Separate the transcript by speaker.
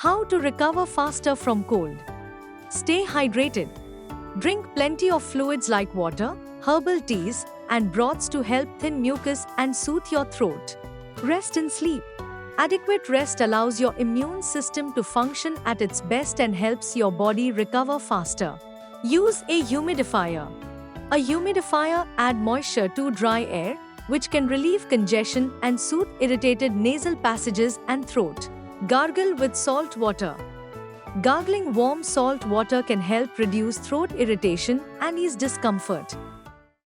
Speaker 1: How to recover faster from cold? Stay hydrated. Drink plenty of fluids like water, herbal teas, and broths to help thin mucus and soothe your throat. Rest and sleep. Adequate rest allows your immune system to function at its best and helps your body recover faster. Use a humidifier. A humidifier adds moisture to dry air, which can relieve congestion and soothe irritated nasal passages and throat. Gargle with salt water. Gargling warm salt water can help reduce throat irritation and ease discomfort.